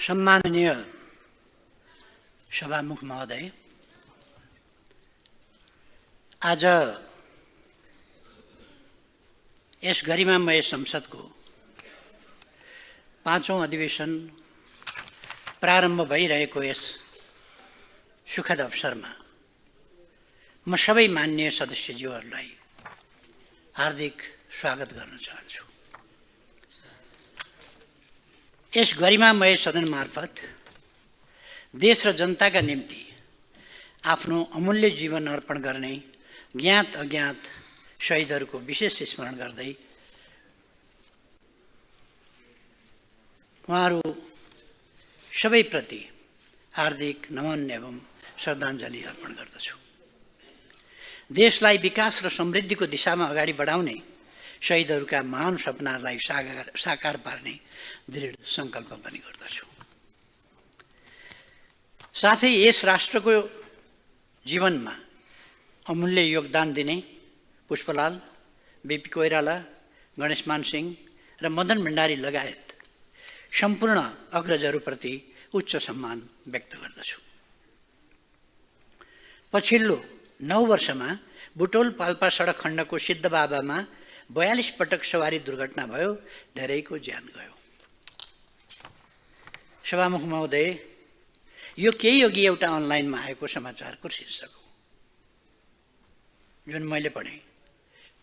सम्माननीय सभामुख महोदय, आज यस गरिमामय संसदको 5औं अधिवेशन प्रारम्भ भइरहेको यस सुखद अवसरमा म सबै माननीय सदस्यज्यूहरूलाई हार्दिक स्वागत गर्न चाहन्छु। यस गरिमामय सदन मार्फत देश र जनताका निम्ति आफ्नो अमूल्य जीवन अर्पण गर्ने ज्ञात अज्ञात शहीदहरूको विशेष स्मरण गर्दै उहाँहरू सबैप्रति हार्दिक नमन एवं श्रद्धाञ्जली अर्पण गर्दछु। देशलाई विकास र समृद्धिको दिशामा अगाडि बढाउने शहीदहरूका महान सपनाहरूलाई साकार पार्ने दृढ सङ्कल्प पनि गर्दछु। साथै यस राष्ट्रको जीवनमा अमूल्य योगदान दिने पुष्पलाल, बीपी कोइराला, गणेशमान सिंह र मदन भण्डारी लगायत सम्पूर्ण अग्रजहरूप्रति उच्च सम्मान व्यक्त गर्दछु। पछिल्लो 9 वर्षमा बुटोल पाल्पा सडक खण्डको सिद्धबाबामा 42 पटक सवारी दुर्घटना भयो, धेरैको ज्यान गयो। सभामुख महोदय, यो केही अघि एउटा अनलाइनमा आएको समाचारको शीर्षक हो जुन मैले पढेँ।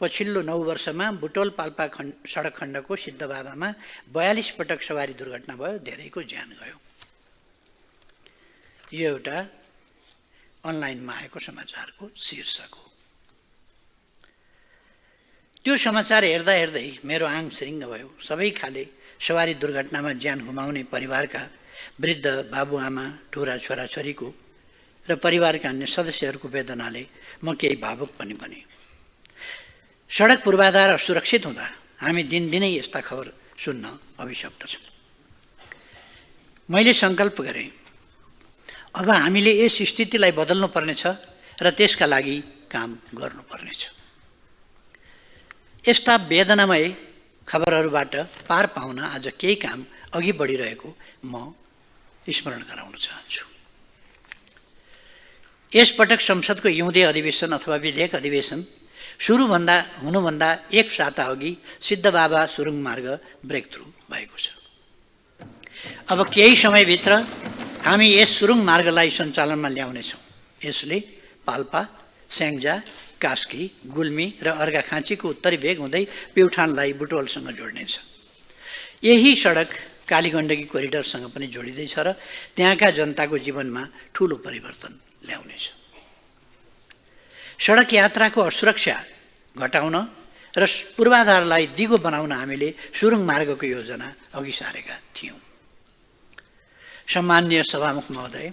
पछिल्लो 9 वर्षमा बुटोल पाल्पा सडक खण्डको सिद्धबाबामा 42 पटक सवारी दुर्घटना भयो, धेरैको ज्यान गयो। यो एउटा अनलाइनमा आएको समाचारको शीर्षक हो। त्यो समाचार हेर्दा हेर्दै मेरो आङ सिरिङ्ग भयो। सबै खाले सवारी दुर्घटनामा ज्यान गुमाउने परिवारका वृद्ध बाबुआमा, ठुरा छोराछोरीको र परिवारका अन्य सदस्यहरूको वेदनाले म केही भावुक पनि बने। सडक पूर्वाधार असुरक्षित हुँदा हामी दिनदिनै यस्ता खबर सुन्न अभिशप्त छौँ। मैले सङ्कल्प गरेँ, अब हामीले यस स्थितिलाई बदल्नु पर्नेछ र त्यसका लागि काम गर्नुपर्नेछ। यस्ता वेदनामय खबरहरूबाट पार पाउन आज केही काम अघि बढिरहेको म स्मरण गराउन चाहन्छु। यसपटक संसदको हिउँदे अधिवेशन अथवा विधेयक अधिवेशन हुनुभन्दा एक साता अघि सिद्धबाबा सुरुङ मार्ग ब्रेक थ्रु भएको छ। अब केही समयभित्र हामी यस सुरुङ मार्गलाई सञ्चालनमा ल्याउनेछौँ। यसले पाल्पा, स्याङ्जा, कास्की, गुल्मी र अर्घाखाँचीको उत्तरी भेग हुँदै प्युठानलाई बुटवलसँग जोड्नेछ। यही सडक कालीगण्डकी कोरिडरसँग पनि जोडिँदैछ र त्यहाँका जनताको जीवनमा ठुलो परिवर्तन ल्याउनेछ। सडक यात्राको असुरक्षा घटाउन र पूर्वाधारलाई दिगो बनाउन हामीले सुरुङ मार्गको योजना अघि सारेका थियौँ। सम्माननीय सभामुख महोदय,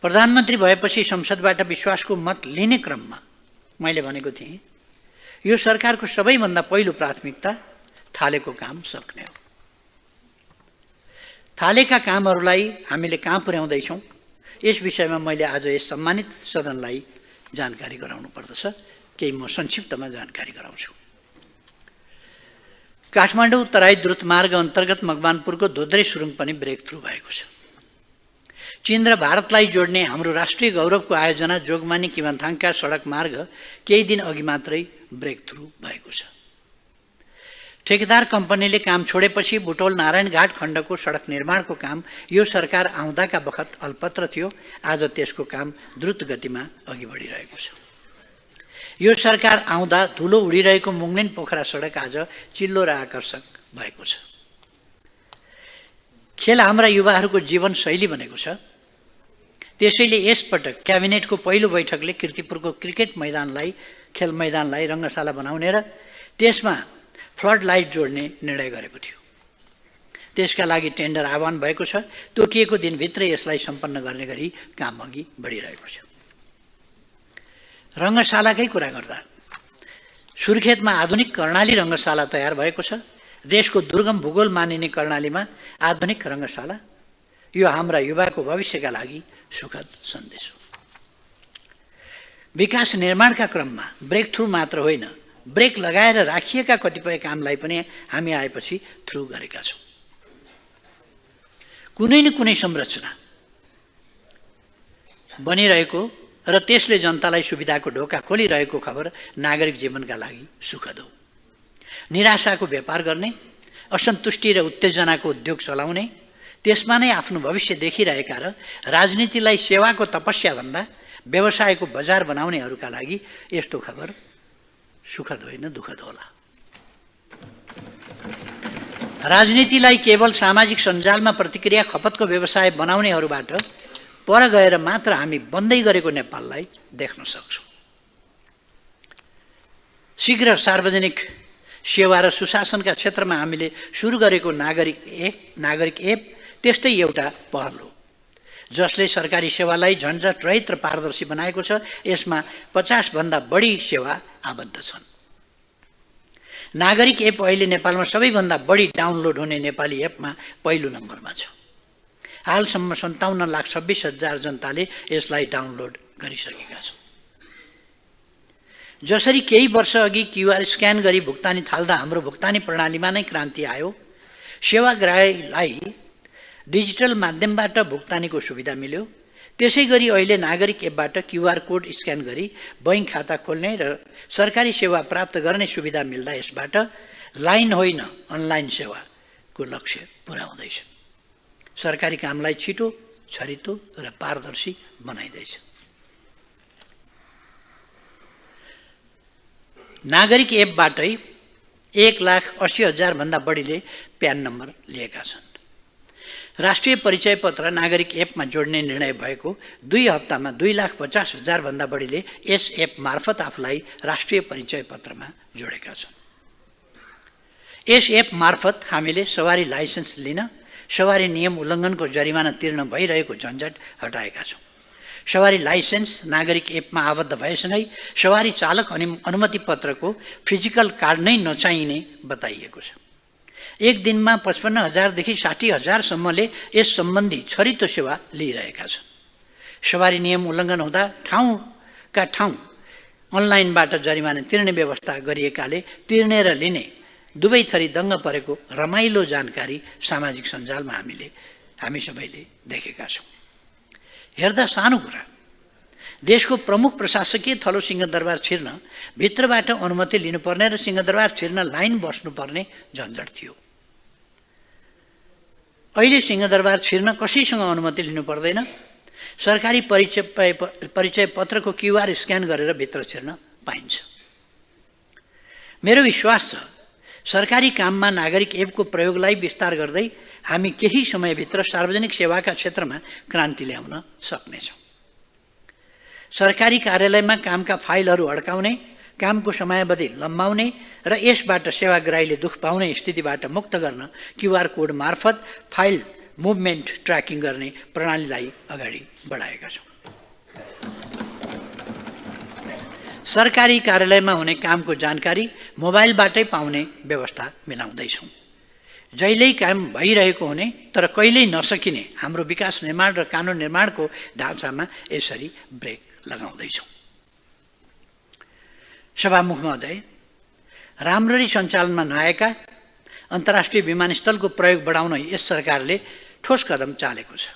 प्रधानमन्त्री भएपछि संसदबाट विश्वासको मत लिने क्रममा मैले भनेको थिएँ, यो सरकारको सबैभन्दा पहिलो प्राथमिकता थालेको काम सक्ने हो। थालेका कामहरूलाई हामीले कहाँ पुर्याउँदैछौँ, यस विषयमा मैले आज यस सम्मानित सदनलाई जानकारी गराउनु पर्दछ। केही म संक्षिप्तमा जानकारी गराउँछु। काठमाडौँ तराई द्रुतमार्ग अन्तर्गत मकवानपुरको धोद्रे सुरुङ पनि ब्रेक थ्रु भएको छ। चीन र भारतलाई जोड्ने हाम्रो राष्ट्रिय गौरवको आयोजना जोगमानी किमथाङका सडक मार्ग केही दिन अघि मात्रै ब्रेक थ्रु भएको छ। ठेकेदार कम्पनीले काम छोडेपछि बुटोल नारायणघाट खण्डको सडक निर्माणको काम यो सरकार आउँदाका बखत अल्पत्र थियो। आज त्यसको काम द्रुत गतिमा अघि बढिरहेको छ। यो सरकार आउँदा धुलो उडिरहेको मुङलिन पोखरा सडक आज चिल्लो र आकर्षक भएको छ। खेल हाम्रा युवाहरूको जीवन शैली बनेको छ। त्यसैले यसपटक क्याबिनेटको पहिलो बैठकले कीर्तिपुरको क्रिकेट मैदानलाई खेल मैदानलाई रङ्गशाला बनाउने र त्यसमा फ्लड लाइट जोड्ने निर्णय गरेको थियो। त्यसका लागि टेन्डर आह्वान भएको छ। तोकिएको दिनभित्रै यसलाई सम्पन्न गर्ने गरी काम अघि बढिरहेको छ। रङ्गशालाकै कुरा गर्दा सुर्खेतमा आधुनिक कर्णाली रङ्गशाला तयार भएको छ। देशको दुर्गम भूगोल मानिने कर्णालीमा आधुनिक रङ्गशाला, यो हाम्रा युवाको भविष्यका लागि सुखद सन्देश हो। विकास निर्माणका क्रममा ब्रेक थ्रु मात्र होइन, ब्रेक लगाएर राखिएका कतिपय कामलाई पनि हामी आएपछि थ्रु गरेका छौँ। कुनै न कुनै संरचना बनिरहेको र त्यसले जनतालाई सुविधाको ढोका खोलिरहेको खबर नागरिक जीवनका लागि सुखद हो। निराशाको व्यापार गर्ने, असन्तुष्टि र उत्तेजनाको उद्योग चलाउने, त्यसमा नै आफ्नो भविष्य देखिरहेका र राजनीतिलाई सेवाको तपस्या भन्दा व्यवसायको बजार बनाउनेहरूका लागि यस्तो खबर सुखद होइन, दुःखद होला। राजनीतिलाई केवल सामाजिक सञ्जालमा प्रतिक्रिया खपतको व्यवसाय बनाउनेहरूबाट पर गएर मात्र हामी बन्दै गरेको नेपाललाई देख्न सक्छौँ। शीघ्र सार्वजनिक सेवा र सुशासनका क्षेत्रमा हामीले सुरु गरेको नागरिक एप त्यस्तै एउटा पहल हो, जसले सरकारी सेवालाई झन्झट रहित र पारदर्शी बनाएको छ। यसमा 50 भन्दा बढी सेवा आबद्ध छन्। नागरिक एप अहिले नेपालमा सबैभन्दा बढी डाउनलोड हुने नेपाली एपमा पहिलो नम्बरमा छ। हालसम्म 57,26,000 जनताले यसलाई डाउनलोड गरिसकेका छन्। जसरी केही वर्ष अघि क्युआर स्क्यान गरी भुक्तानी थाल्दा हाम्रो भुक्तानी प्रणालीमा नै क्रान्ति आयो, सेवाग्राहीलाई डिजिटल माध्यमबाट भुक्तानीको सुविधा मिल्यो, त्यसै गरी अहिले नागरिक एपबाट क्युआर कोड स्क्यान गरी बैंक खाता खोल्ने र सरकारी सेवा प्राप्त गर्ने सुविधा मिल्दा यसबाट लाइन होइन अनलाइन सेवाको लक्ष्य पुरा हुँदैछ। सरकारी कामलाई छिटो, छरितो र पारदर्शी बनाइँदैछ। नागरिक एपबाटै 1,80,000 भन्दा बढीले प्यान नम्बर लिएका छन्। राष्ट्रिय परिचय पत्र नागरिक एपमा जोड्ने निर्णय भएको 2 हप्तामा 2,50,000 भन्दा बढीले यस एप मार्फत आफूलाई राष्ट्रिय परिचय पत्रमा जोडेका छन्। यस एप मार्फत हामीले सवारी लाइसेन्स लिन, सवारी नियम उल्लङ्घनको जरिमाना तिर्न भइरहेको झन्झट हटाएका छौँ। सवारी लाइसेन्स नागरिक एपमा आबद्ध भएसँगै सवारी चालक अनुमति पत्रको फिजिकल कार्ड नै नचाहिने बताइएको छ। एक दिनमा 55,000 देखि 60,000 सम्मले यस सम्बन्धी छरितो सेवा लिइरहेका छन्। सवारी नियम उल्लङ्घन हुँदा ठाउँका ठाउँ अनलाइनबाट जरिमाना तिर्ने व्यवस्था गरिएकाले तिर्ने र लिने दुवै थरी दङ्ग परेको रमाइलो जानकारी सामाजिक सञ्जालमा हामी सबैले देखेका छौँ। हेर्दा सानो कुरा, देशको प्रमुख प्रशासकीय थलो सिंहदरबार छिर्न भित्रबाट अनुमति लिनुपर्ने र सिंहदरबार छिर्न लाइन बस्नुपर्ने झन्झट थियो। अहिले सिंहदरबार छिर्न कसैसँग अनुमति लिनु पर्दैन। सरकारी परिचय पत्रको क्युआर स्क्यान गरेर भित्र छिर्न पाइन्छ। मेरो विश्वास छ सरकारी काममा नागरिक एपको प्रयोगलाई विस्तार गर्दै हामी केही समयभित्र सार्वजनिक सेवाका क्षेत्रमा क्रान्ति ल्याउन सक्नेछौँ। सरकारी कार्यालयमा कामका फाइलहरू अड्काउने, कामको समयावधि लम्बाउने र यसबाट सेवाग्राहीले दुख पाउने स्थितिबाट मुक्त गर्न क्युआर कोड मार्फत फाइल मुभमेन्ट ट्र्याकिङ गर्ने प्रणालीलाई अगाडि बढाएका छौँ। सरकारी कार्यालयमा हुने कामको जानकारी मोबाइलबाटै पाउने व्यवस्था मिलाउँदैछौँ। जहिल्यै काम भइरहेको हुने तर कहिल्यै नसकिने हाम्रो विकास निर्माण र कानुन निर्माणको ढाँचामा यसरी ब्रेक लगाउँदैछौँ। सभामुख महोदय, राम्ररी सञ्चालनमा नआएका अन्तर्राष्ट्रिय विमानस्थलको प्रयोग बढाउन यस सरकारले ठोस कदम चालेको छ।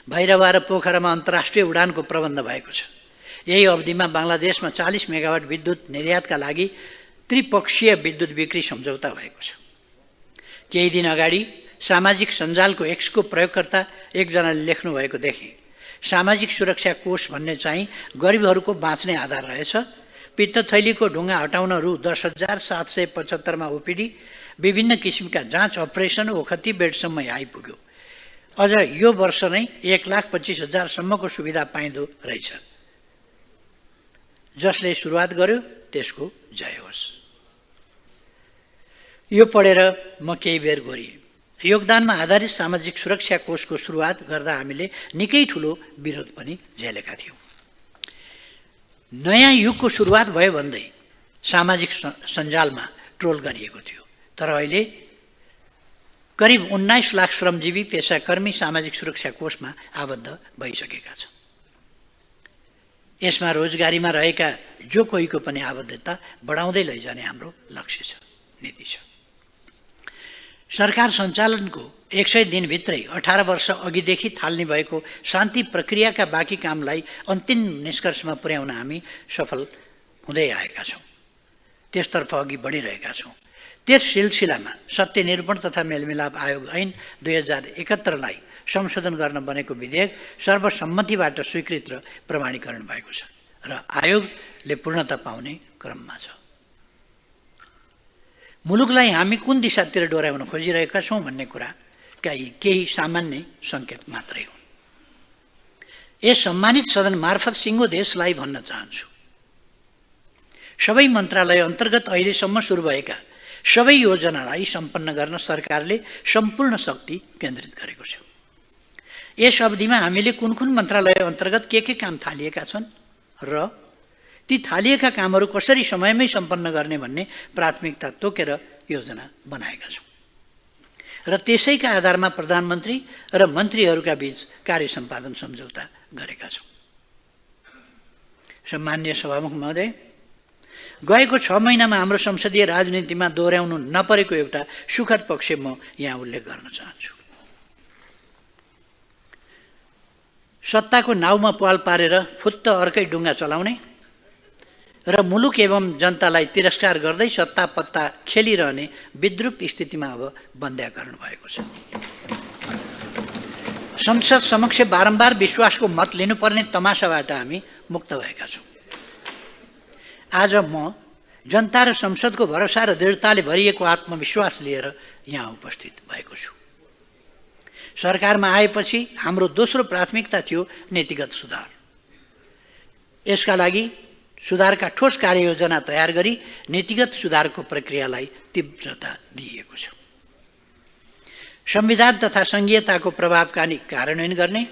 भैरवा र पोखरामा अन्तर्राष्ट्रिय उडानको प्रबन्ध भएको छ। यही अवधिमा बङ्गलादेशमा 40 मेगावाट विद्युत निर्यातका लागि त्रिपक्षीय विद्युत बिक्री सम्झौता भएको छ। केही दिन अगाडि सामाजिक सञ्जालको एक्सको प्रयोगकर्ता एकजनाले लेख्नु भएको देखेँ। सामाजिक सुरक्षा कोष भन्ने चाहिँ गरिबहरूको बाँच्ने आधार रहेछ। पित्तथैलीको ढुङ्गा हटाउन रु 10,775 मा ओपिडी, विभिन्न किसिमका जाँच अपरेसन ओखती बेडसम्म आइपुग्यो। अझ यो वर्ष नै 1,25,000 सम्मको सुविधा पाइँदो रहेछ। जसले सुरुवात गर्यो त्यसको जय होस्। यो पढेर म केही बेर गोरिएँ। योगदानमा आधारित सामाजिक सुरक्षा कोषको सुरुवात गर्दा हामीले निकै ठुलो विरोध पनि झेलेका थियौँ। नयाँ युगको सुरुवात भयो भन्दै सामाजिक सञ्जालमा ट्रोल गरिएको थियो। तर अहिले करिब 19 लाख श्रमजीवी पेसाकर्मी सामाजिक सुरक्षा कोषमा आबद्ध भइसकेका छन्। यसमा रोजगारीमा रहेका जो कोहीको पनि आबद्धता बढाउँदै लैजाने हाम्रो लक्ष्य छ, नीति छ। सरकार सञ्चालनको 100 दिनभित्रै 18 वर्ष अघिदेखि थाल्ने भएको शान्ति प्रक्रियाका बाँकी कामलाई अन्तिम निष्कर्षमा पुर्याउन हामी सफल हुँदै आएका छौँ, त्यसतर्फ अघि बढिरहेका छौँ। त्यस सिलसिलामा सत्य निरूपण तथा मेलमिलाप आयोग ऐन 2071लाई संशोधन गर्न बनेको विधेयक सर्वसम्मतिबाट स्वीकृत र प्रमाणीकरण भएको छ र आयोगले पूर्णता पाउने क्रममा छ। मुलुकलाई हामी कुन दिशातिर डोर्याउन खोजिरहेका छौँ भन्ने कुरा केही सामान्य सङ्केत मात्रै हुन्। यस सम्मानित सदन मार्फत सिङ्गो देशलाई भन्न चाहन्छु, सबै मन्त्रालय अन्तर्गत अहिलेसम्म सुरु भएका सबै योजनालाई सम्पन्न गर्न सरकारले सम्पूर्ण शक्ति केन्द्रित गरेको छ। यस अवधिमा हामीले कुन कुन मन्त्रालय अन्तर्गत के काम थालिएका छन् र ती थालिएका कामहरू कसरी समयमै सम्पन्न गर्ने भन्ने प्राथमिकता तोकेर योजना बनाएका छौँ र त्यसैका आधारमा प्रधानमन्त्री र मन्त्रीहरूका बीच कार्य सम्पादन सम्झौता गरेका छौँ। सम्माननीय सभामुख महोदय, गएको 6 महिनामा हाम्रो संसदीय राजनीतिमा दोहोऱ्याउनु नपरेको एउटा सुखद पक्ष म यहाँ उल्लेख गर्न चाहन्छु। सत्ताको नाउमा पाल पारेर फुत्त अर्कै डुङ्गा चलाउने र मुलुक एवं जनतालाई तिरस्कार गर्दै सत्ता पत्ता खेलिरहने विद्रूप स्थितिमा अब बन्द्याकरण भएको छ। संसद समक्ष बारम्बार विश्वासको मत लिनुपर्ने तमासाबाट हामी मुक्त भएका छौँ। आज म जनता र संसदको भरोसा र दृढताले भरिएको आत्मविश्वास लिएर यहाँ उपस्थित भएको छु। सरकारमा आएपछि हाम्रो दोस्रो प्राथमिकता थियो नीतिगत सुधार। यसका लागि सुधारका ठोस कार्ययोजना तयार गरी नीतिगत सुधारको प्रक्रियालाई तीव्रता दिइएको छ। संविधान तथा संघीयताको प्रभावकारी कार्यान्वयन गर्ने,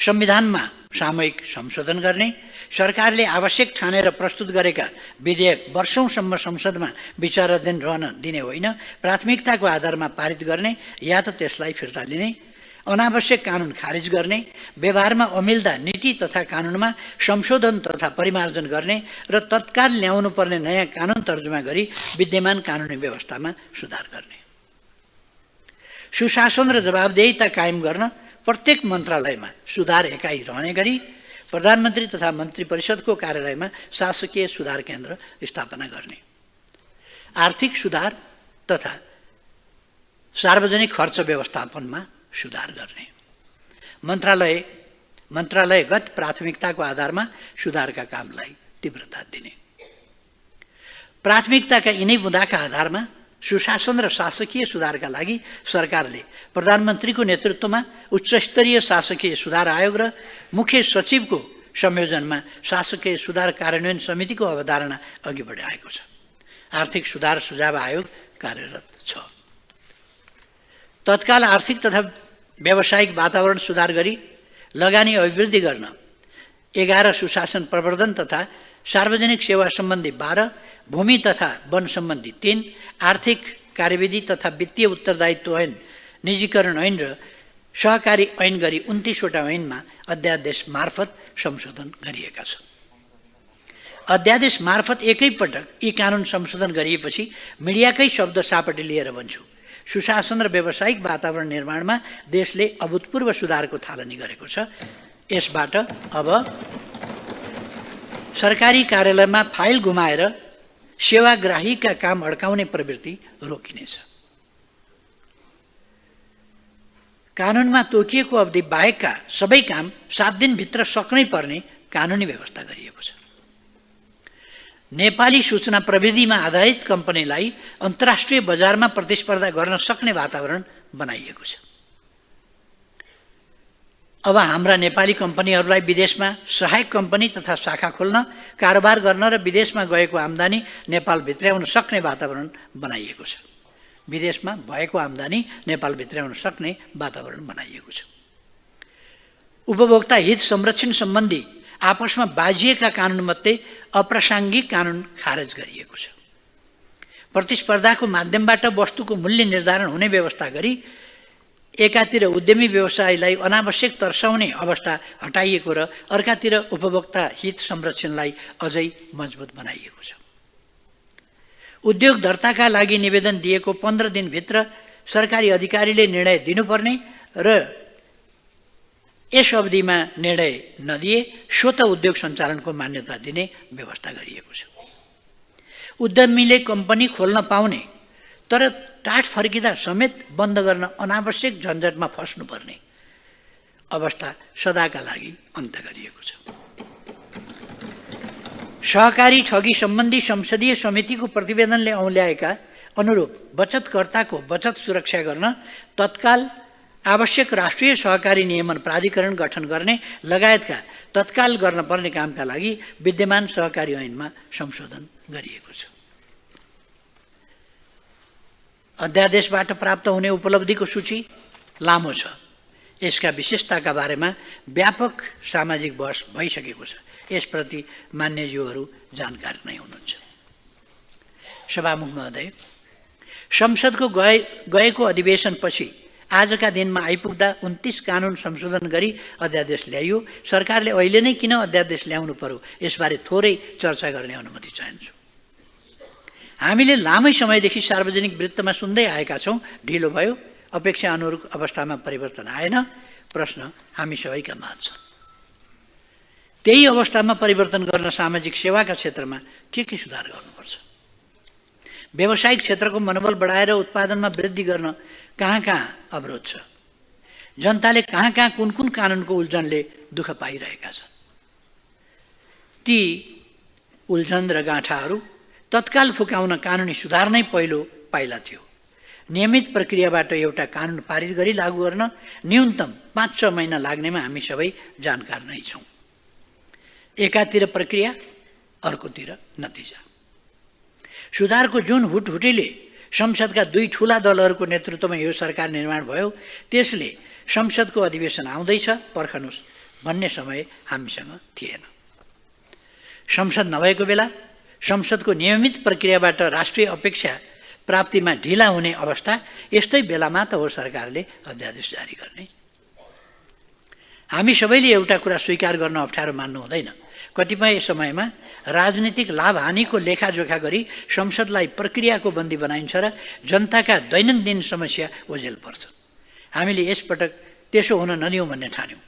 संविधानमा सामूहिक संशोधन गर्ने, सरकारले आवश्यक ठानेर प्रस्तुत गरेका विधेयक वर्षौंसम्म संसदमा विचाराधीन रहन दिने होइन, प्राथमिकताको आधारमा पारित गर्ने या त त्यसलाई फिर्ता लिने, अनावश्यक कानुन खारिज गर्ने, व्यवहारमा अमिल्दा नीति तथा कानुनमा संशोधन तथा परिमार्जन गर्ने र तत्काल ल्याउनु पर्ने नयाँ कानुन तर्जुमा गरी विद्यमान कानुनी व्यवस्थामा सुधार गर्ने, सुशासन र जवाबदेहिता कायम गर्न प्रत्येक मन्त्रालयमा सुधार एकाइ रहने गरी प्रधानमन्त्री तथा मन्त्री परिषदको कार्यालयमा शासकीय सुधार केन्द्र स्थापना गर्ने, आर्थिक सुधार तथा सार्वजनिक खर्च व्यवस्थापनमा सुधार गर्ने, मन्त्रालयगत प्राथमिकताको आधारमा सुधारका कामलाई तीव्रता दिने, प्राथमिकताका यिनै बुँदाका आधारमा सुशासन र शासकीय सुधारका लागि सरकारले प्रधानमन्त्रीको नेतृत्वमा उच्चस्तरीय शासकीय सुधार आयोग र मुख्य सचिवको संयोजनमा शासकीय सुधार कार्यान्वयन समितिको अवधारणा अघि बढाएको छ। आर्थिक सुधार सुझाव आयोग कार्यरत छ। तत्काल आर्थिक तथा व्यावसायिक वातावरण सुधार गरी लगानी अभिवृद्धि गर्न 11 सुशासन प्रवर्धन तथा सार्वजनिक सेवा सम्बन्धी 12, भूमि तथा वन सम्बन्धी 3, आर्थिक कार्यविधि तथा वित्तीय उत्तरदायित्व ऐन, निजीकरण ऐन र सहकारी ऐन गरी 29 वटा ऐनमा अध्यादेश मार्फत संशोधन गरिएका छन्। अध्यादेश मार्फत एकैपटक यी कानुन संशोधन गरिएपछि मिडियाकै शब्द सापटी लिएर भन्छु, सुशासन र व्यावसायिक वातावरण निर्माणमा देशले अभूतपूर्व सुधारको थालनी गरेको छ। यसबाट अब सरकारी कार्यालयमा फाइल गुमाएर सेवाग्राहीका काम अड्काउने प्रवृत्ति रोकिनेछ। कानुनमा तोकिएको अवधि बाहेकका सबै काम 7 दिनभित्र सक्नै पर्ने कानुनी व्यवस्था गरिएको छ। नेपाली सूचना प्रविधिमा आधारित कम्पनीलाई अन्तर्राष्ट्रिय बजारमा प्रतिस्पर्धा गर्न सक्ने वातावरण बनाइएको छ। अब हाम्रा नेपाली कम्पनीहरूलाई विदेशमा सहायक कम्पनी तथा शाखा खोल्न, कारोबार गर्न र विदेशमा गएको आम्दानी नेपाल भित्र्याउन सक्ने वातावरण बनाइएको छ। विदेशमा भएको आम्दानी नेपाल भित्र्याउन सक्ने वातावरण बनाइएको छ। उपभोक्ता हित संरक्षण सम्बन्धी आपसमा बाजिएका कानुनमध्ये अप्रासङ्गिक कानुन खारेज गरिएको छ। प्रतिस्पर्धाको माध्यमबाट वस्तुको मूल्य निर्धारण हुने व्यवस्था गरी एकातिर उद्यमी व्यवसायलाई अनावश्यक तर्साउने अवस्था हटाइएको र अर्कातिर उपभोक्ता हित संरक्षणलाई अझै मजबुत बनाइएको छ। उद्योग दर्ताका लागि निवेदन दिएको 15 दिनभित्र सरकारी अधिकारीले निर्णय दिनुपर्ने र यस अवधिमा निर्णय नदिए स्वत उद्योग सञ्चालनको मान्यता दिने व्यवस्था गरिएको छ। उद्यमीले कम्पनी खोल्न पाउने तर टाट फर्किँदा समेत बन्द गर्न अनावश्यक झन्झटमा फस्नुपर्ने अवस्था सदाका लागि अन्त्य गरिएको छ। सहकारी ठगी सम्बन्धी संसदीय समितिको प्रतिवेदनले औल्याएका अनुरूप बचतकर्ताको बचत सुरक्षा गर्न तत्काल आवश्यक राष्ट्रिय सहकारी नियमन प्राधिकरण गठन गर्ने लगायतका तत्काल गर्न पर्ने कामका लागि विद्यमान सहकारी ऐनमा संशोधन गरिएको छ। अध्यादेशबाट प्राप्त हुने उपलब्धिको सूची लामो छ। यसका विशेषताका बारेमा व्यापक सामाजिक बहस भइसकेको छ। यसप्रति मान्यज्यूहरू जानकार नै हुनुहुन्छ। सभामुख महोदय, संसदको गएको अधिवेशनपछि आजका दिनमा आइपुग्दा 29 कानुन संशोधन गरी अध्यादेश ल्याइयो। सरकारले अहिले नै किन अध्यादेश ल्याउनु पर्यो यसबारे थोरै चर्चा गर्ने अनुमति चाहन्छु। हामीले लामै समयदेखि सार्वजनिक वृत्तमा सुन्दै आएका छौँ, ढिलो भयो, अपेक्षा अनुरूप अवस्थामा परिवर्तन आएन। प्रश्न हामी सबैका माझ छ। त्यही अवस्थामा परिवर्तन गर्न सामाजिक सेवाका क्षेत्रमा के सुधार गर्नुपर्छ? व्यावसायिक क्षेत्रको मनोबल बढाएर उत्पादनमा वृद्धि गर्न कहाँ कहाँ अवरोध छ? जनताले कहाँ कहाँ कुन कुन कानुनको उल्झनले दुःख पाइरहेका छन्? ती उल्झन र गाँठाहरू तत्काल फुकाउन कानुनी सुधार नै पहिलो पाइला थियो। नियमित प्रक्रियाबाट एउटा कानुन पारित गरी लागू गर्न न्यूनतम 5-6 महिना लाग्नेमा हामी सबै जानकार नै छौँ। एकातिर प्रक्रिया, अर्कोतिर नतिजा। सुधारको जुन हुटहुटीले संसदका 2 ठूला दलहरूको नेतृत्वमा यो सरकार निर्माण भयो, त्यसले संसदको अधिवेशन आउँदैछ पर्खनुस् भन्ने समय हामीसँग थिएन। संसद नभएको बेला संसदको नियमित प्रक्रियाबाट राष्ट्रिय अपेक्षा प्राप्तिमा ढिला हुने अवस्था, यस्तै बेलामा त हो सरकारले अध्यादेश जारी गर्ने। हामी सबैले एउटा कुरा स्वीकार गर्न अप्ठ्यारो मान्नु हुँदैन। कतिपय समयमा राजनीतिक लाभ हानिको लेखाजोखा गरी संसदलाई प्रक्रियाको बन्दी बनाइन्छ र जनताका दैनन्दिन समस्या ओझेल पर्छ। हामीले यसपटक त्यसो हुन नदिउँ भन्ने ठान्यौँ।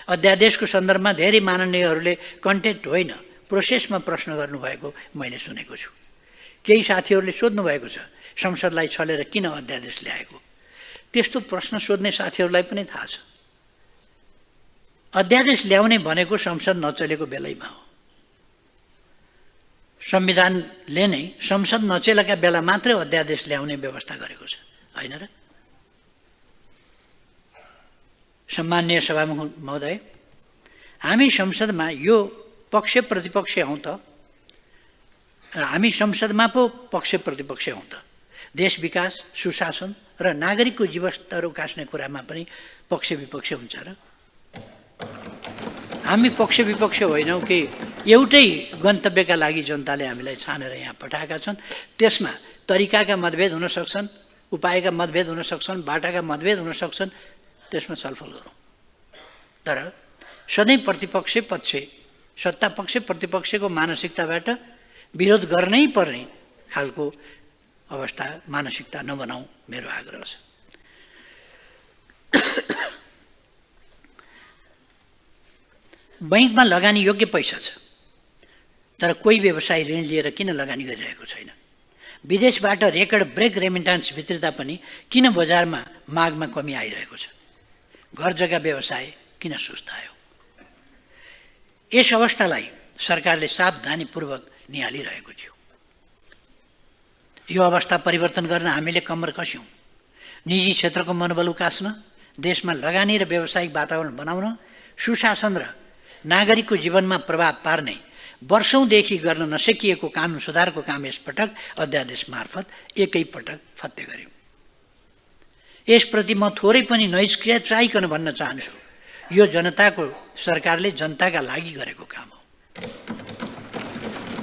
अध्यादेशको सन्दर्भमा धेरै माननीयहरूले कन्टेन्ट होइन, प्रोसेसमा प्रश्न गर्नुभएको मैले सुनेको छु। केही साथीहरूले सोध्नु भएको छ, संसदलाई छलेर किन अध्यादेश ल्याएको? त्यस्तो प्रश्न सोध्ने साथीहरूलाई पनि थाहा छ। अध्यादेश ल्याउने भनेको संसद नचलेको बेलैमा हो। संविधानले नै संसद नचलेका बेला मात्रै अध्यादेश ल्याउने व्यवस्था गरेको छ, होइन र? सम्माननीय सभामुख महोदय, हामी संसदमा यो पक्ष प्रतिपक्ष हौँ त, हामी संसदमा पो पक्ष प्रतिपक्ष हौँ त। देश विकास, सुशासन र नागरिकको जीवनस्तर उकास्ने कुरामा पनि पक्ष विपक्ष हुन्छ र? हामी पक्ष विपक्ष होइनौँ कि एउटै गन्तव्यका लागि जनताले हामीलाई छानेर यहाँ पठाएका छन्। त्यसमा तरिकाका मतभेद हुन सक्छन्, उपायका मतभेद हुन सक्छन्, बाटाका मतभेद हुन सक्छन्, त्यसमा छलफल गरौँ। तर सधैँ प्रतिपक्ष पक्ष, सत्ता पक्ष प्रतिपक्षको मानसिकताबाट विरोध गर्नै पर्ने खालको अवस्था, मानसिकता नबनाऊ, मेरो आग्रह छ। बैंकमा लगानी योग्य पैसा छ, तर कोही व्यवसायी ऋण लिएर किन लगानी गरिरहेको छैन? विदेशबाट रेकर्ड ब्रेक रेमिटान्स भित्रिँदा पनि किन बजारमा मागमा कमी आइरहेको छ? घर जग्गा व्यवसाय किन सुस्तायो? यस अवस्थालाई सरकारले सावधानीपूर्वक निहालिरहेको थियो। यो अवस्था परिवर्तन गर्न हामीले कम्मर कस्यौँ। निजी क्षेत्रको मनोबल उकास्न, देशमा लगानी र व्यावसायिक वातावरण बनाउन, सुशासन र नागरिकको जीवनमा प्रभाव पार्ने वर्षौँदेखि गर्न नसकिएको कानुन सुधारको काम यसपटक अध्यादेश मार्फत एकैपटक फत्ते गर्यौँ। यसप्रति म थोरै पनि नैष्क्रिय चाहिकन भन्न चाहन्छु, यो जनताको सरकारले जनताका लागि गरेको काम हो।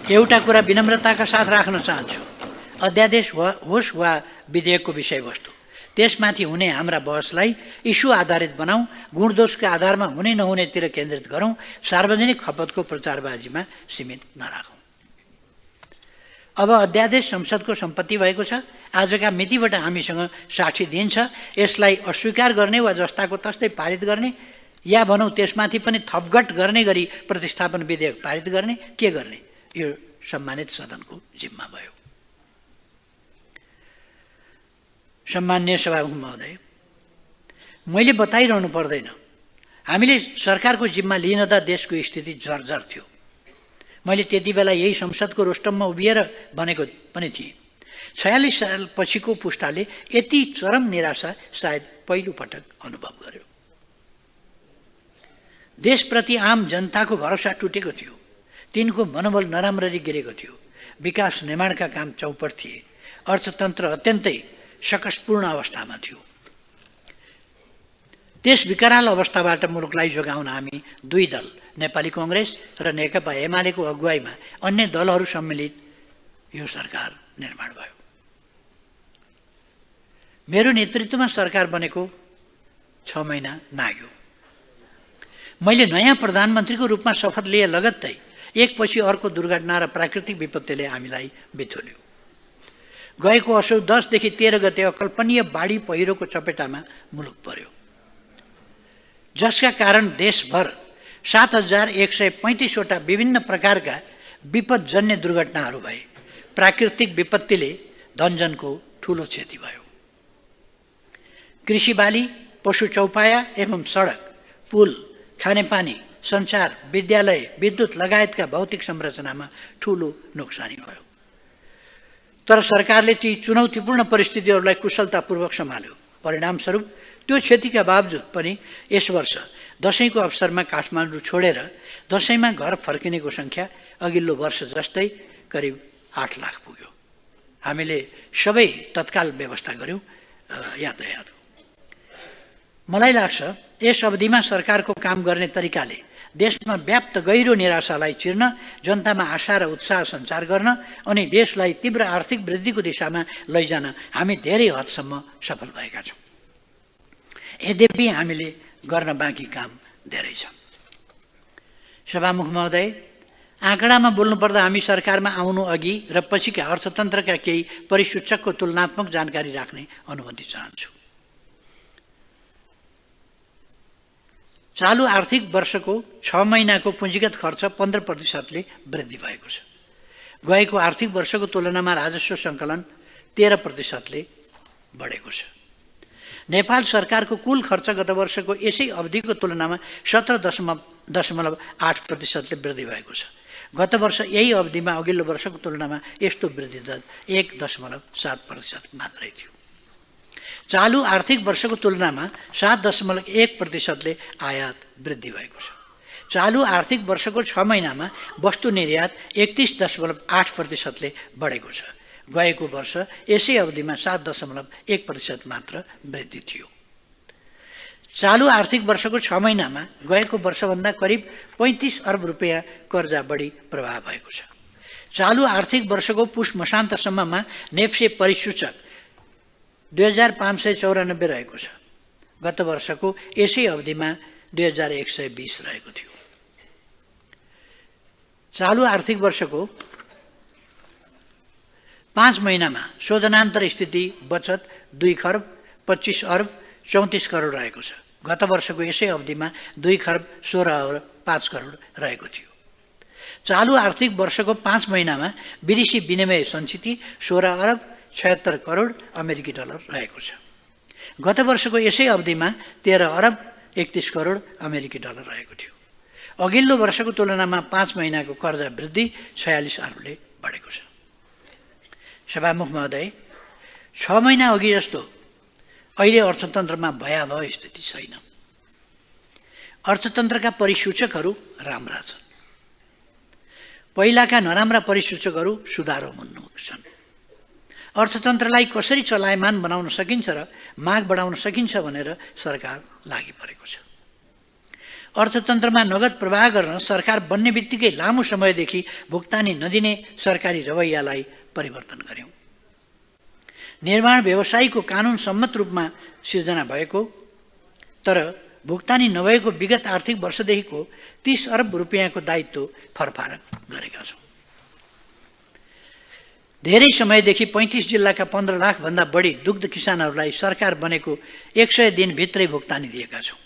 एउटा कुरा विनम्रताका साथ राख्न चाहन्छु, अध्यादेश होस् वा विधेयकको विषयवस्तु, त्यसमाथि हुने हाम्रा बहसलाई इस्यु आधारित बनाऊँ, गुणदोषका आधारमा हुने नहुनेतिर केन्द्रित गरौँ, सार्वजनिक खपतको प्रचारबाजीमा सीमित नराखौँ। अब अध्यादेश संसदको सम्पत्ति भएको छ। आजका मितिबाट हामीसँग 60 दिन छ। यसलाई अस्वीकार गर्ने वा जस्ताको तस्तै पारित गर्ने या भनौँ त्यसमाथि पनि थपघट गर्ने गरी प्रतिस्थापन विधेयक पारित गर्ने, के गर्ने, यो सम्मानित सदनको जिम्मा भयो। सम्मान्य सभामुख महोदय, मैले बताइरहनु पर्दैन, हामीले सरकारको जिम्मा लिँदा देशको स्थिति जर्जर थियो। मैले त्यति बेला यही संसदको रोस्टममा उभिएर भनेको पनि थिएँ। 46 साल पछिको पुस्ताले यति चरम निराशा सायद पहिलो पटक अनुभव गर्यो। देशप्रति आम जनताको भरोसा टुटेको थियो। तिनको मनोबल नराम्ररी गिरेको थियो। विकास निर्माणका काम चौपट थिए। अर्थतन्त्र अत्यन्तै सकसपूर्ण अवस्थामा थियो। त्यस विकराल अवस्थाबाट मुलुकलाई जोगाउन हामी दुई दल, नेपाली कांग्रेस र नेकपा एमालेको अगुवाईमा अन्य दलहरू सम्मिलित यो सरकार निर्माण भयो। मेरो नेतृत्वमा सरकार बनेको 6 महिना नाग्यो। मैले नयाँ प्रधानमन्त्रीको रूपमा शपथ लिए लगत्तै एकपछि अर्को दुर्घटना र प्राकृतिक विपत्तिले हामीलाई बिथोल्यो। गएको असोज 10 देखि 13 गते अकल्पनीय बाढी पहिरोको चपेटामा मुलुक पर्यो, जसका कारण देशभर 7135 वटा विभिन्न प्रकारका विपदजन्य दुर्घटनाहरू भए। प्राकृतिक विपत्तिले धनजनको ठूलो क्षति भयो। कृषि बाली, पशु चौपाया एवं सडक, पुल, खानेपानी, सञ्चार, विद्यालय, विद्युत लगायतका भौतिक संरचनामा ठूलो नोक्सानी भयो। तर सरकारले ती चुनौतीपूर्ण परिस्थितिहरूलाई कुशलतापूर्वक सम्हाल्यो। परिणामस्वरूप त्यो क्षतिका बावजुद पनि यस वर्ष दशैंको अवसरमा काठमाडौँ छोडेर दशैंमा घर फर्किनेको संख्या अघिल्लो वर्ष जस्तै करिब 8 लाख पुग्यो। हामीले सबै तत्काल व्यवस्था गर्यौं यातायात। मलाई लाग्छ यस अवधिमा सरकारको काम गर्ने तरिकाले देशमा व्याप्त गहिरो निराशालाई चिर्न, जनतामा आशा र उत्साह सञ्चार गर्न अनि देशलाई तीव्र आर्थिक वृद्धिको दिशामा लैजान हामी धेरै हदसम्म सफल भएका छौँ। यद्यपि हामीले गर्न बाँकी काम धेरै छ। सभामुख महोदय, आँकडामा बोल्नुपर्दा हामी सरकारमा आउनु अघि र पछिका अर्थतन्त्रका केही परिसूचकको तुलनात्मक जानकारी राख्ने अनुमति चाहन्छु। चालु आर्थिक वर्षको 6 महिनाको पुँजीगत खर्च 15%ले वृद्धि भएको छ। गएको आर्थिक वर्षको तुलनामा राजस्व सङ्कलन 13%ले बढेको छ। नेपाल सरकारको कुल खर्च गत वर्षको यसै अवधिको तुलनामा 17.8%ले वृद्धि भएको छ। गत वर्ष यही अवधिमा अघिल्लो वर्षको तुलनामा यस्तो वृद्धि दर 1.7% मात्रै थियो। चालु आर्थिक वर्षको तुलनामा 7.1%ले आयात वृद्धि भएको छ। चालु आर्थिक वर्षको 6 महिनामा वस्तु निर्यात 31.8%ले बढेको छ। गएको वर्ष यसै अवधिमा 7.1% मात्र वृद्धि थियो। चालु आर्थिक वर्षको 6 महिनामा गएको वर्षभन्दा करिब 35 अर्ब रुपियाँ कर्जा बढी प्रभाव भएको छ। चालु आर्थिक वर्षको पुष मसान्तसम्ममा नेप्से परिसूचक 2594 रहेको छ। गत वर्षको यसै अवधिमा 2120 रहेको थियो। चालु आर्थिक वर्षको 5 महिनामा शोधनान्तर स्थिति बचत 2 खर्ब 25 अर्ब 34 करोड रहेको छ। गत वर्षको यसै अवधिमा 2 खर्ब 16 अर्ब 5 करोड रहेको थियो। चालु आर्थिक वर्षको 5 महिनामा विदेशी विनिमय सञ्चिति 16 अर्ब 76 करोड अमेरिकी डलर रहेको छ। गत वर्षको यसै अवधिमा 13 अर्ब 31 करोड अमेरिकी डलर रहेको थियो। अघिल्लो वर्षको तुलनामा 5 महिनाको कर्जा वृद्धि 46 अर्बले बढेको छ। सभामुख महोदय, 6 महिना अघि जस्तो अहिले अर्थतन्त्रमा भयावह स्थिति छैन। अर्थतन्त्रका परिसूचकहरू राम्रा छन्। पहिलाका नराम्रा परिसूचकहरू सुधारोन्मुख छन्। अर्थतन्त्रलाई कसरी चलायमान बनाउन सकिन्छ र माग बढाउन सकिन्छ भनेर सरकार लागि परेको छ। अर्थतन्त्रमा नगद प्रवाह गर्न सरकार बन्ने बित्तिकै लामो समयदेखि भुक्तानी नदिने सरकारी रवैयालाई परिवर्तन गर्यौं। निर्माण व्यवसायीको कानुन सम्मत रूपमा सिर्जना भएको तर भुक्तानी नभएको विगत आर्थिक वर्षदेखिको 30 अर्ब रुपियाँको दायित्व फरफारक गरेका छौँ। धेरै समयदेखि 35 जिल्लाका 15 लाखभन्दा बढी दुग्ध किसानहरूलाई सरकार बनेको 100 दिनभित्रै भुक्तानी दिएका छौँ।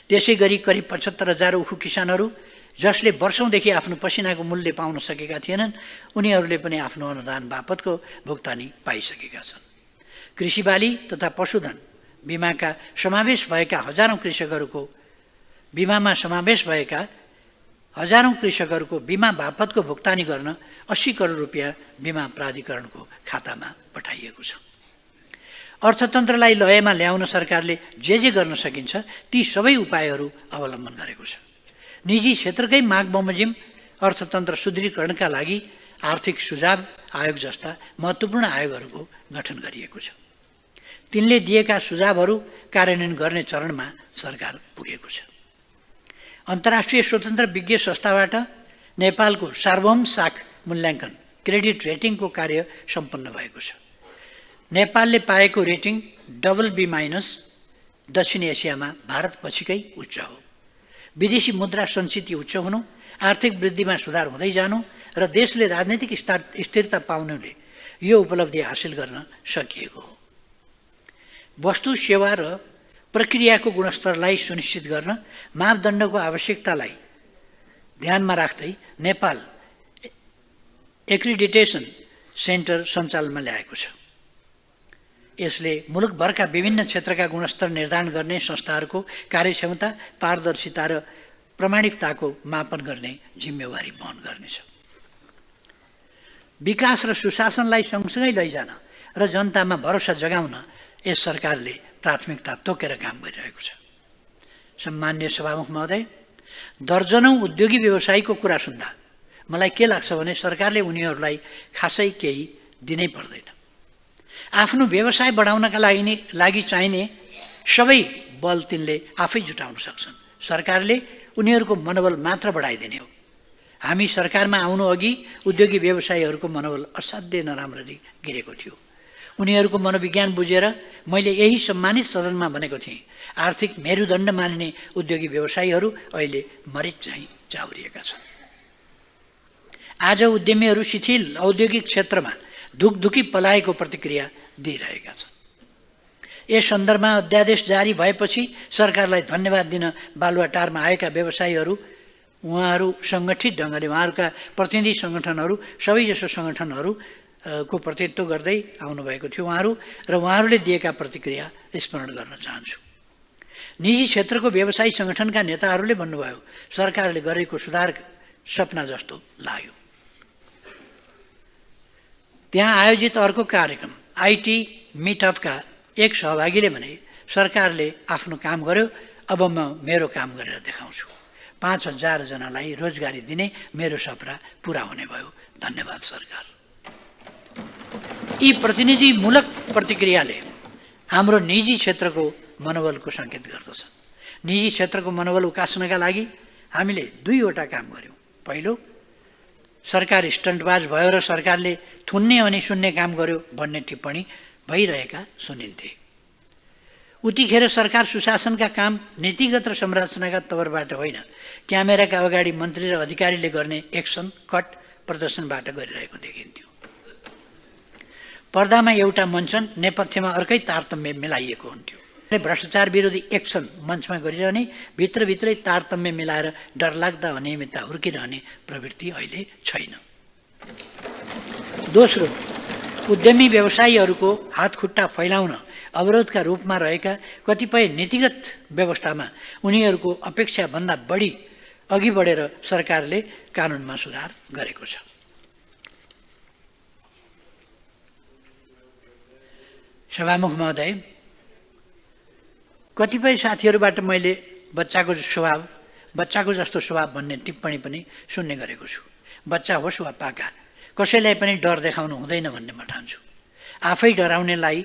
त्यसै गरी करिब 75,000 उखु किसानहरू जसले वर्षौँदेखि आफ्नो पसिनाको मूल्य पाउन सकेका थिएनन्, उनीहरूले पनि आफ्नो अनुदान बापतको भुक्तानी पाइसकेका छन्। कृषिबाली तथा पशुधन बिमामा समावेश भएका हजारौं कृषकहरूको बिमा बापतको भुक्तानी गर्न 80 करोड रुपियाँ बिमा प्राधिकरणको खातामा पठाइएको छ। अर्थतन्त्रलाई लयमा ल्याउन सरकारले जे गर्न सकिन्छ ती सबै उपायहरू अवलम्बन गरेको छ। निजी क्षेत्रकै माग बमोजिम अर्थतन्त्र सुदृढीकरणका लागि आर्थिक सुझाव आयोग जस्ता महत्त्वपूर्ण आयोगहरूको गठन गरिएको छ। तिनले दिएका सुझावहरू कार्यान्वयन गर्ने चरणमा सरकार पुगेको छ। अन्तर्राष्ट्रिय स्वतन्त्र विज्ञ संस्थाबाट नेपालको सार्वभौम साख मूल्याङ्कन क्रेडिट रेटिङको कार्य सम्पन्न भएको छ। नेपालले पाएको रेटिङ BB- दक्षिण एसियामा भारत पछिकै उच्च हो। विदेशी मुद्रा सञ्चित उच्च हुनु, आर्थिक वृद्धिमा सुधार हुँदै जानु र देशले राजनीतिक स्थिरता पाउनुले यो उपलब्धि हासिल गर्न सकिएको हो। वस्तु, सेवा र प्रक्रियाको गुणस्तरलाई सुनिश्चित गर्न मापदण्डको आवश्यकतालाई ध्यानमा राख्दै नेपाल एक्रिडिटेसन सेन्टर सञ्चालनमा ल्याएको छ। यसले मुलुकभरका विभिन्न क्षेत्रका गुणस्तर निर्धारण गर्ने संस्थाहरूको कार्यक्षमता, पारदर्शिता र प्रामाणिकताको मापन गर्ने जिम्मेवारी वहन गर्नेछ। विकास र सुशासनलाई सँगसँगै लैजान र जनतामा भरोसा जगाउन यस सरकारले प्राथमिकता तोकेर काम गरिरहेको छ। सम्माननीय सभामुख महोदय, दर्जनौं उद्योगी व्यवसायीको कुरा सुन्दा मलाई के लाग्छ भने सरकारले उनीहरूलाई खासै केही दिनै पर्दैन। आफ्नो व्यवसाय बढाउनका लागि चाहिने सबै बल तिनले आफै जुटाउन सक्छन्। सरकारले उनीहरूको मनोबल मात्र बढाइदिने हो। हामी सरकारमा आउनु अघि उद्योगी व्यवसायीहरूको मनोबल असाध्यै नराम्ररी गिरेको थियो। उनीहरूको मनोविज्ञान बुझेर मैले यही सम्मानित सदनमा भनेको थिएँ, आर्थिक मेरुदण्ड मानिने उद्योगी व्यवसायीहरू अहिले मरिच झैँ चाउरिएका छन्। आज उद्यमीहरू शिथिल औद्योगिक क्षेत्रमा धुकधुकी पलाएको प्रतिक्रिया दिइरहेका छन्। यस सन्दर्भमा अध्यादेश जारी भएपछि सरकारलाई धन्यवाद दिन बालुवाटारमा आएका व्यवसायीहरू, उहाँहरू सङ्गठित ढङ्गले उहाँहरूका प्रतिनिधि सङ्गठनहरू, सबैजसो सङ्गठनहरूको प्रतिनिधित्व गर्दै आउनुभएको थियो उहाँहरू, र उहाँहरूले दिएका प्रतिक्रिया स्मरण गर्न चाहन्छु। निजी क्षेत्रको व्यवसायी सङ्गठनका नेताहरूले भन्नुभयो, सरकारले गरेको सुधार सपना जस्तो लाग्यो। त्यहाँ आयोजित अर्को कार्यक्रम IT मिटअपका एक सहभागीले भने, सरकारले आफ्नो काम गर्यो, अब म मेरो काम गरेर देखाउँछु। 5,000 जनालाई रोजगारी दिने मेरो सपना पुरा हुने भयो। धन्यवाद सरकार। यी प्रतिनिधिमूलक प्रतिक्रियाले हाम्रो निजी क्षेत्रको मनोबलको सङ्केत गर्दछ। निजी क्षेत्रको मनोबल उकास्नका लागि हामीले 2वटा काम गर्यौँ। पहिलो, सरकार स्टन्टबाज भयो र सरकारले थुन्ने अनि सुन्ने काम गर्यो भन्ने टिप्पणी भइरहेका सुनिन्थे। उतिखेर सरकार सुशासनका काम नीतिगत र संरचनाका तवरबाट होइन, क्यामेराका अगाडि मन्त्री र अधिकारीले गर्ने एक्सन कट प्रदर्शनबाट गरिरहेको देखिन्थ्यो। पर्दामा एउटा मञ्चन, नेपथ्यमा अर्कै तारतम्य मिलाइएको हुन्थ्यो। भ्रष्टाचार विरोधी एक्सन मञ्चमा गरिरहने, भित्रभित्रै तारतम्य मिलाएर डरलाग्दा अनियमितता हुर्किरहने प्रवृत्ति अहिले छैन। दोस्रो, उद्यमी व्यवसायीहरूको हातखुट्टा फैलाउन अवरोधका रूपमा रहेका कतिपय नीतिगत व्यवस्थामा उनीहरूको अपेक्षाभन्दा बढी अघि बढेर सरकारले कानुनमा सुधार गरेको छ। सभामुख महोदय, कतिपय साथीहरूबाट मैले बच्चाको जस्तो स्वभाव भन्ने टिप्पणी पनि सुन्ने गरेको छु। बच्चा होस् वा पाका, कसैलाई पनि डर देखाउनु हुँदैन भन्ने म ठान्छु। आफै डराउनेलाई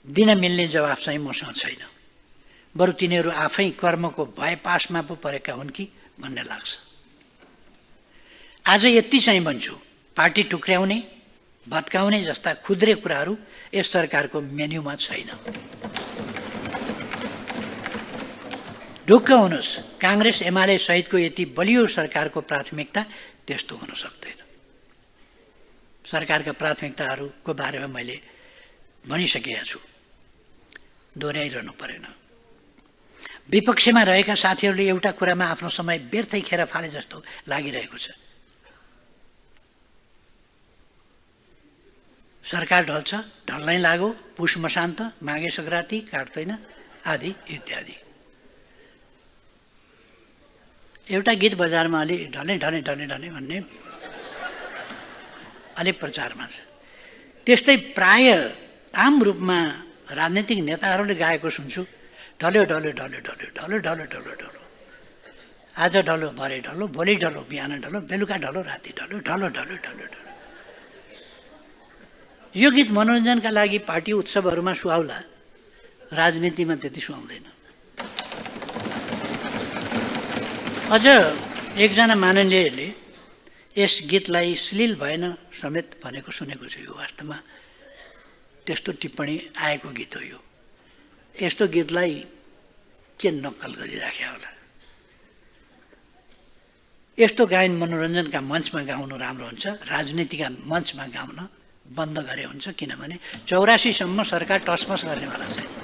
दिन मिल्ने जवाफ चाहिँ मसँग छैन। बरु तिनीहरू आफै कर्मको भय पासमा पो परेका हुन् कि भन्ने लाग्छ। आज यति चाहिँ भन्छु, पार्टी टुक्र्याउने, भत्काउने जस्ता खुद्रे कुराहरू यस सरकारको मेन्युमा छैन। ढुक्क हुनुहोस्, काङ्ग्रेस एमाले सहितको यति बलियो सरकारको प्राथमिकता त्यस्तो हुन सक्दैन। सरकारका प्राथमिकताहरूको बारेमा मैले भनिसकेका छु, दोहोऱ्याइरहनु परेन। विपक्षमा रहेका साथीहरूले एउटा कुरामा आफ्नो समय व्यर्थै खेर फाले जस्तो लागिरहेको छ। सरकार ढल्छ, ढल्नै लाग्यो, पुष मसान्त, माघे सङ्क्रान्ति काट्दैन आदि इत्यादि। एउटा गीत बजारमा अलि ढले ढले ढले ढले भन्ने अलि प्रचारमा छ। त्यस्तै प्राय आम रूपमा राजनीतिक नेताहरूले गाएको सुन्छु, ढल्यो ढल्यो ढल्यो ढल्यो ढल्यो ढल्यो ढल्यो ढल्यो, आज ढल्यो भरे ढल्यो, भोलि ढल्यो बिहान ढल्यो, बेलुका ढल्यो राति ढल्यो, ढल्यो ढल्यो ढल्यो ढल्यो। यो गीत मनोरञ्जनका लागि पार्टी उत्सवहरूमा सुहाउला, राजनीतिमा त्यति सुहाउँदैन। अझ एकजना माननीयले यस गीतलाई श्लील भएन समेत भनेको सुनेको छु। यो वास्तवमा त्यस्तो टिप्पणी आएको गीत हो। यो यस्तो गीतलाई के नक्कल गरिराख्या होला। यस्तो गायन मनोरञ्जनका मञ्चमा गाउनु राम्रो हुन्छ, राजनीतिका मञ्चमा गाउन बन्द गरे हुन्छ, किनभने 84 सम्म सरकार टसमस गर्नेवाला छैन।